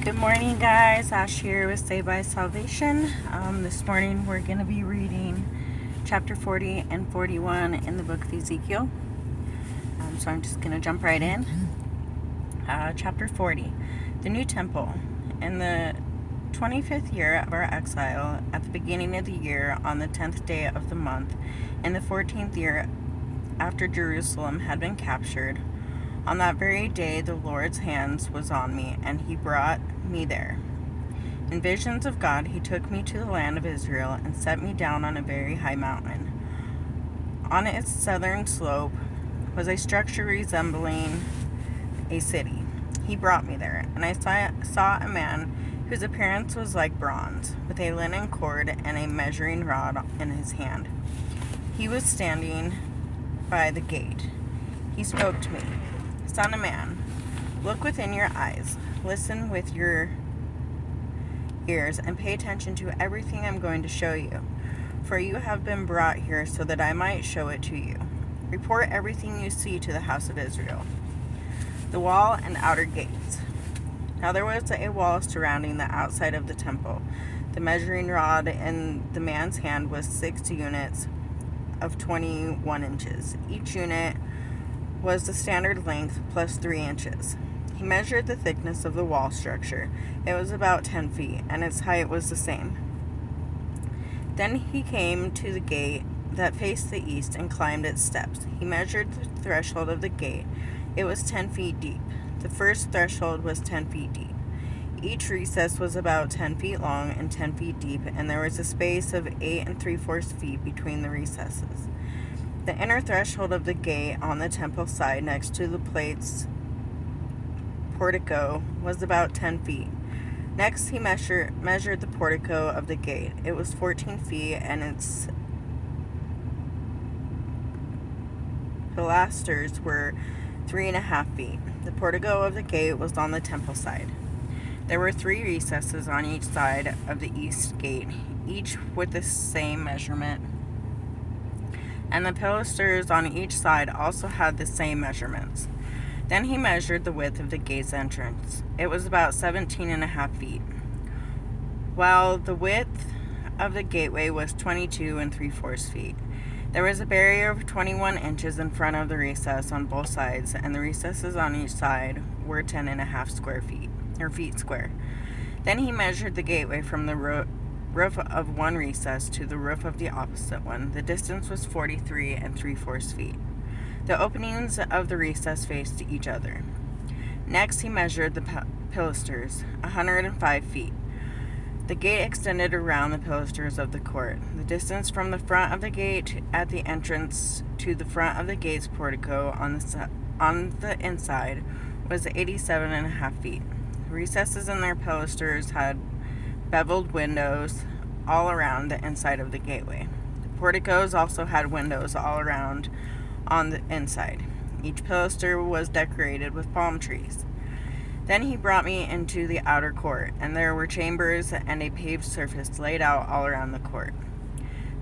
Good morning, guys. Ash here with Saved by Salvation. This morning we're going to be reading chapter 40 and 41 in the book of Ezekiel. So I'm just going to jump right in. Chapter 40, the new temple. In the 25th year of our exile, at the beginning of the year, on the 10th day of the month, in the 14th year after Jerusalem had been captured, on that very day the Lord's hand was on me, and he brought me there. In visions of God, he took me to the land of Israel and set me down on a very high mountain. On its southern slope was a structure resembling a city. He brought me there, and I saw a man whose appearance was like bronze, with a linen cord and a measuring rod in his hand. He was standing by the gate. He spoke to me. Son of man, look within your eyes, listen with your ears, and pay attention to everything I'm going to show you. For you have been brought here so that I might show it to you. Report everything you see to the house of Israel. The wall and outer gates. Now there was a wall surrounding the outside of the temple. The measuring rod in the man's hand was 6 units of 21 inches. Each unit was the standard length plus 3 inches. He measured the thickness of the wall structure. It was about 10 feet, and its height was the same. Then he came to the gate that faced the east and climbed its steps. He measured the threshold of the gate. It was 10 feet deep. The first threshold was 10 feet deep. Each recess was about 10 feet long and 10 feet deep, and there was a space of 8 3/4 feet between the recesses. The inner threshold of the gate on the temple side next to the plate's portico was about 10 feet. Next, he measured the portico of the gate. It was 14 feet, and its pilasters were 3.5 feet. The portico of the gate was on the temple side. There were 3 recesses on each side of the east gate, each with the same measurement, and the pilasters on each side also had the same measurements. Then he measured the width of the gate's entrance. It was about 17.5 feet, while the width of the gateway was 22 3/4 feet. There was a barrier of 21 inches in front of the recess on both sides, and the recesses on each side were 10.5 feet square. Then he measured the gateway from the roof of one recess to the roof of the opposite one. The distance was 43 3/4 feet. The openings of the recess faced each other. Next, he measured the pilasters, 105 feet. The gate extended around the pilasters of the court. The distance from the front of the gate at the entrance to the front of the gate's portico on the inside was 87.5 feet. The recesses in their pilasters had beveled windows all around the inside of the gateway. The porticos also had windows all around on the inside. Each pilaster was decorated with palm trees. Then he brought me into the outer court, and there were chambers and a paved surface laid out all around the court.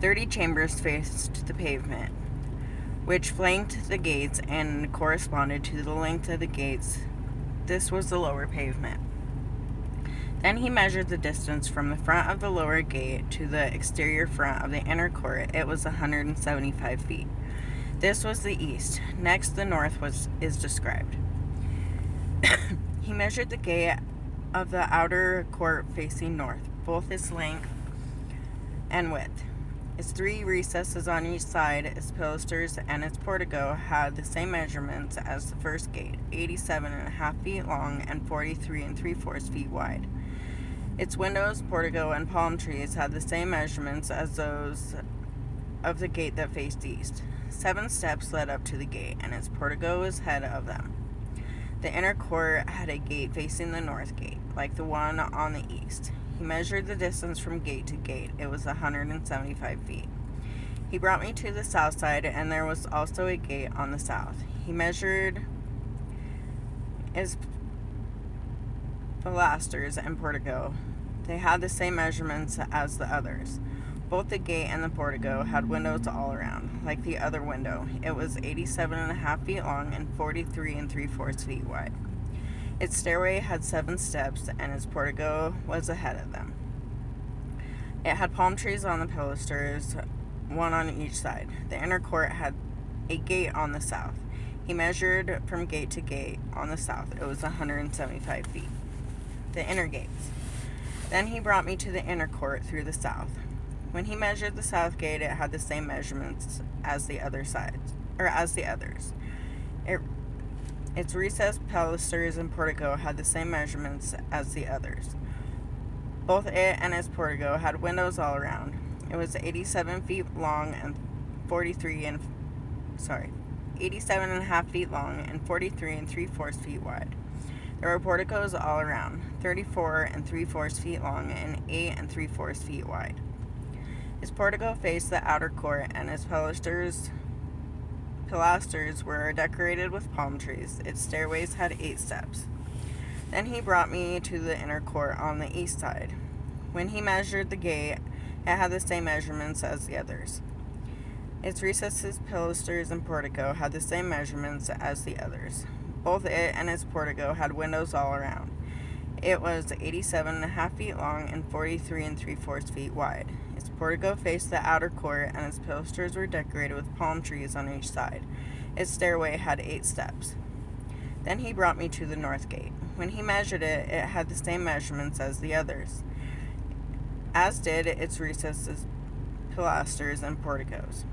30 chambers faced the pavement, which flanked the gates and corresponded to the length of the gates. This was the lower pavement. Then he measured the distance from the front of the lower gate to the exterior front of the inner court. It was 175 feet. This was the east. Next, the north is described. He measured the gate of the outer court facing north, both its length and width. Its 3 recesses on each side, its pilasters, and its portico had the same measurements as the first gate, 87.5 feet long and 43 3/4 feet wide. Its windows, portico, and palm trees had the same measurements as those of the gate that faced east. 7 steps led up to the gate, and its portico was ahead of them. The inner court had a gate facing the north gate, like the one on the east. He measured the distance from gate to gate. It was 175 feet. He brought me to the south side, and there was also a gate on the south. He measured its pilasters and portico. They had the same measurements as the others. Both the gate and the portico had windows all around, like the other window. It was 87.5 feet long and 43 3/4 feet wide. Its stairway had 7 steps, and its portico was ahead of them. It had palm trees on the pilasters, one on each side. The inner court had a gate on the south. He measured from gate to gate on the south. It was 175 feet. The inner gates. Then he brought me to the inner court through the south. When he measured the south gate, it had the same measurements as the other sides, or as the others. Its recessed pilasters and portico had the same measurements as the others. Both it and its portico had windows all around. It was 87 feet long and 87 and a half feet long and 43 and 3/4 feet wide. There were porticos all around, 34 and 3/4 feet long and 8 and 3/4 feet wide. His portico faced the outer court, and its pilasters were decorated with palm trees. Its stairways had 8 steps. Then he brought me to the inner court on the east side. When he measured the gate, it had the same measurements as the others. Its recesses, pilasters, and portico had the same measurements as the others. Both it and its portico had windows all around. It was 87 and a half feet long and 43 and 3/4 feet wide. Its portico faced the outer court, and its pilasters were decorated with palm trees on each side. Its stairway had 8 steps. Then he brought me to the north gate. When he measured it, it had the same measurements as the others, as did its recesses, pilasters, and porticos.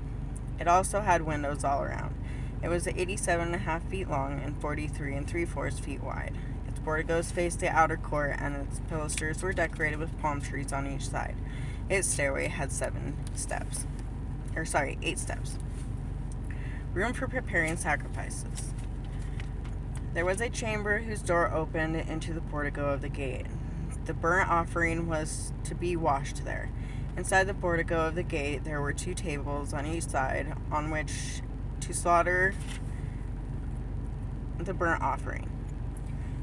It also had windows all around. It was 87 and a half feet long and 43 and 3/4 feet wide. Its porticos faced the outer court, and its pilasters were decorated with palm trees on each side. Its stairway had 8 steps. Room for preparing sacrifices. There was a chamber whose door opened into the portico of the gate. The burnt offering was to be washed there. Inside the portico of the gate there were 2 tables on each side on which to slaughter the burnt offering,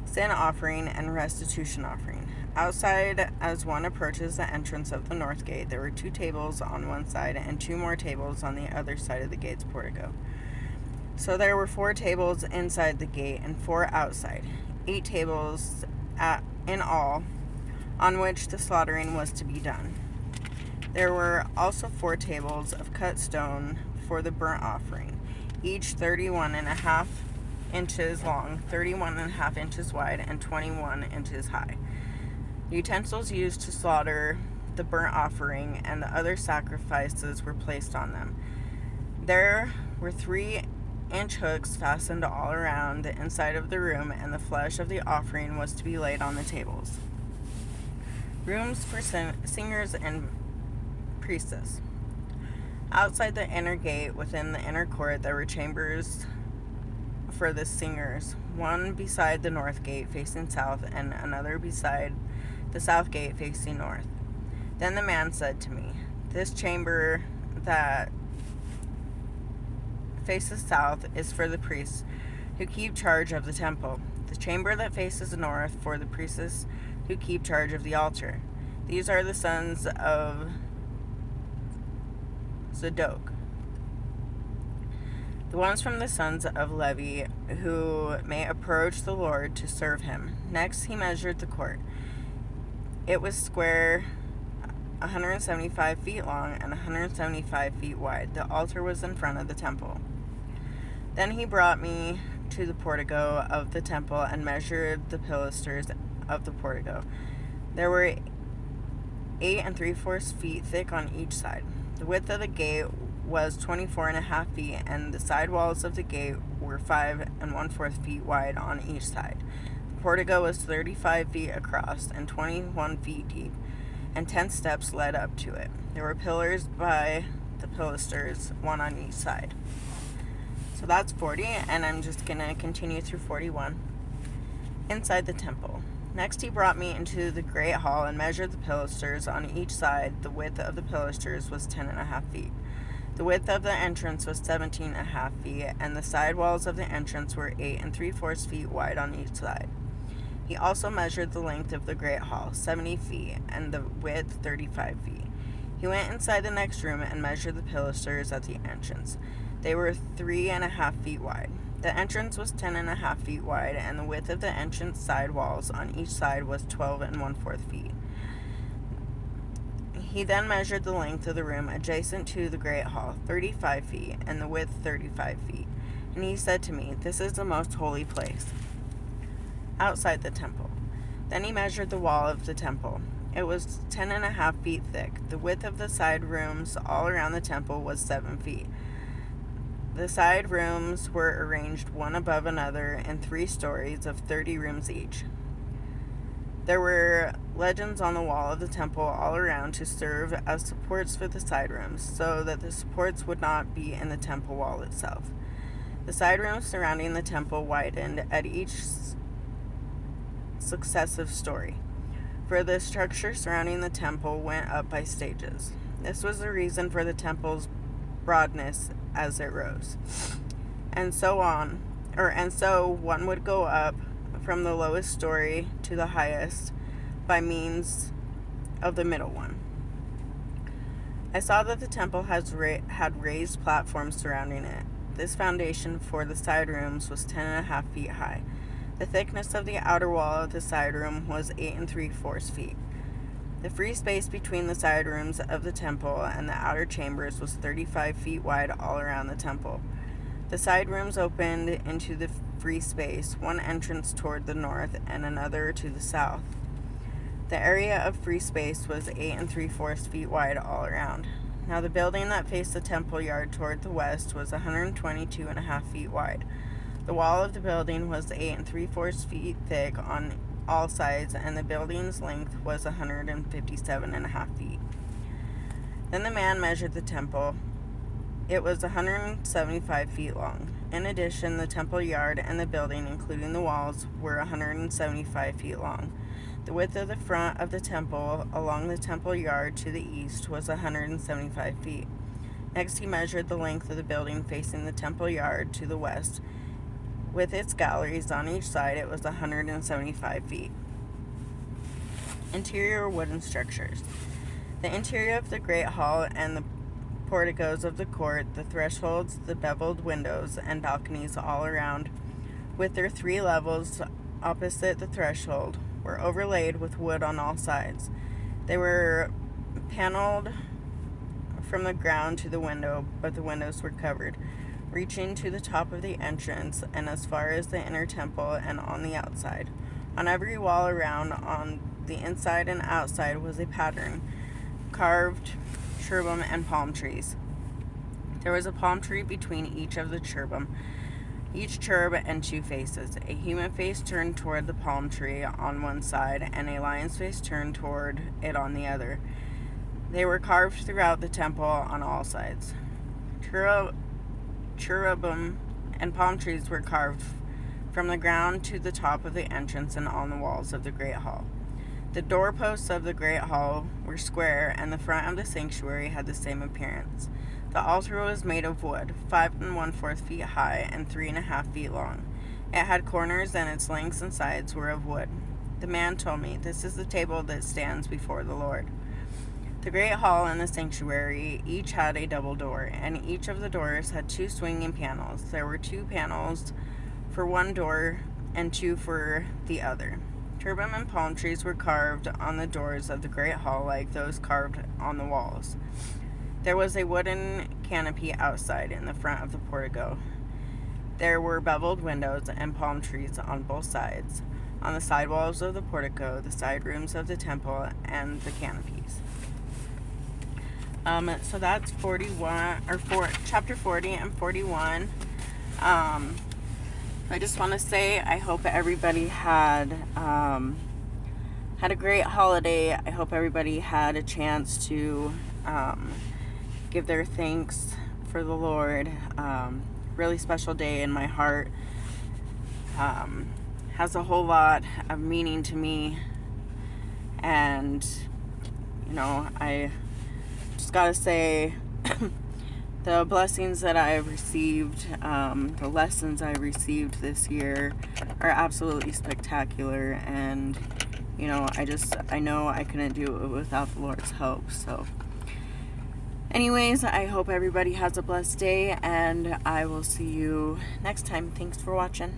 sin offering, and restitution offering. Outside, as one approaches the entrance of the north gate, there were 2 tables on one side and 2 more tables on the other side of the gate's portico. So there were 4 tables inside the gate and 4 outside, 8 tables in all, on which the slaughtering was to be done. There were also 4 tables of cut stone for the burnt offering, each 31.5 inches long, 31.5 inches wide, and 21 inches high. The utensils used to slaughter the burnt offering and the other sacrifices were placed on them. There were 3-inch hooks fastened all around the inside of the room, and the flesh of the offering was to be laid on the tables. Rooms for singers and priestess. Outside the inner gate, within the inner court, there were chambers for the singers, one beside the north gate facing south, and another beside the south gate facing north. Then the man said to me, "This chamber that faces south is for the priests who keep charge of the temple. The chamber that faces north for the priests who keep charge of the altar. These are the sons of Zadok, the ones from the sons of Levi who may approach the Lord to serve him." Next he measured the court. It was square, 175 feet long and 175 feet wide. The altar was in front of the temple. Then he brought me to the portico of the temple and measured the pilasters of the portico. There were 8 3/4 feet thick on each side. The width of the gate was 24.5 feet, and the side walls of the gate were 5 1/4 feet wide on each side. The portico was 35 feet across and 21 feet deep, and 10 steps led up to it. There were pillars by the pilasters, one on each side. So that's 40, and I'm just going to continue through 41. Inside the temple. Next he brought me into the great hall and measured the pilasters on each side. The width of the pilasters was 10.5 feet. The width of the entrance was 17.5 feet, and the side walls of the entrance were 8 3/4 feet wide on each side. He also measured the length of the great hall, 70 feet, and the width 35 feet. He went inside the next room and measured the pilasters at the entrance. They were 3.5 feet wide. The entrance was 10.5 feet wide, and the width of the entrance side walls on each side was 12 1/4 feet. He then measured the length of the room adjacent to the great hall, 35 feet, and the width 35 feet. And he said to me, "This is the most holy place, outside the temple." Then he measured the wall of the temple. It was 10.5 feet thick. The width of the side rooms all around the temple was 7 feet. The side rooms were arranged one above another in 3 stories of 30 rooms each. There were legends on the wall of the temple all around to serve as supports for the side rooms, so that the supports would not be in the temple wall itself. The side rooms surrounding the temple widened at each successive story, for the structure surrounding the temple went up by stages. This was the reason for the temple's broadness as it rose. And so one would go up from the lowest story to the highest by means of the middle one. I saw that the temple had raised platforms surrounding it. This foundation for the side rooms was 10.5 feet high. The thickness of the outer wall of the side room was 8 3/4 feet. The free space between the side rooms of the temple and the outer chambers was 35 feet wide all around the temple. The side rooms opened into the free space, one entrance toward the north and another to the south. The area of free space was 8 3/4 feet wide all around. Now the building that faced the temple yard toward the west was 122.5 feet wide. The wall of the building was 8 3/4 feet thick on all sides, and the building's length was 157.5 feet. Then the man measured the temple. It was 175 feet long. In addition, the temple yard and the building, including the walls, were 175 feet long. The width of the front of the temple along the temple yard to the east was 175 feet. Next, he measured the length of the building facing the temple yard to the west. With its galleries on each side, it was 175 feet. Interior wooden structures. The interior of the great hall and the porticos of the court, the thresholds, the beveled windows, and balconies all around, with their 3 levels opposite the threshold, were overlaid with wood on all sides. They were paneled from the ground to the window, but the windows were covered, reaching to the top of the entrance and as far as the inner temple and on the outside. On every wall around, on the inside and outside, was a pattern, carved cherubim and palm trees. There was a palm tree between each of the cherubim, each cherub and 2 faces, a human face turned toward the palm tree on one side and a lion's face turned toward it on the other. They were carved throughout the temple on all sides. Cherubim and palm trees were carved from the ground to the top of the entrance and on the walls of the great hall. The doorposts of the great hall were square, and the front of the sanctuary had the same appearance. The altar was made of wood, 5 1/4 feet high and 3.5 feet long. It had corners, and its lengths and sides were of wood. The man told me, "This is the table that stands before the Lord." The great hall and the sanctuary each had a double door, and each of the doors had 2 swinging panels. There were 2 panels for one door and 2 for the other. Cherubim and palm trees were carved on the doors of the great hall like those carved on the walls. There was a wooden canopy outside in the front of the portico. There were beveled windows and palm trees on both sides, on the side walls of the portico, the side rooms of the temple, and the canopies. So that's chapter 40 and 41. I just want to say I hope everybody had a great holiday. I hope everybody had a chance to give their thanks for the Lord. Really special day in my heart. Has a whole lot of meaning to me, and I just gotta say the blessings that I've received, the lessons I received this year are absolutely spectacular, and I know I couldn't do it without the Lord's help. So Anyways, I hope everybody has a blessed day, and I will see you next time. Thanks for watching.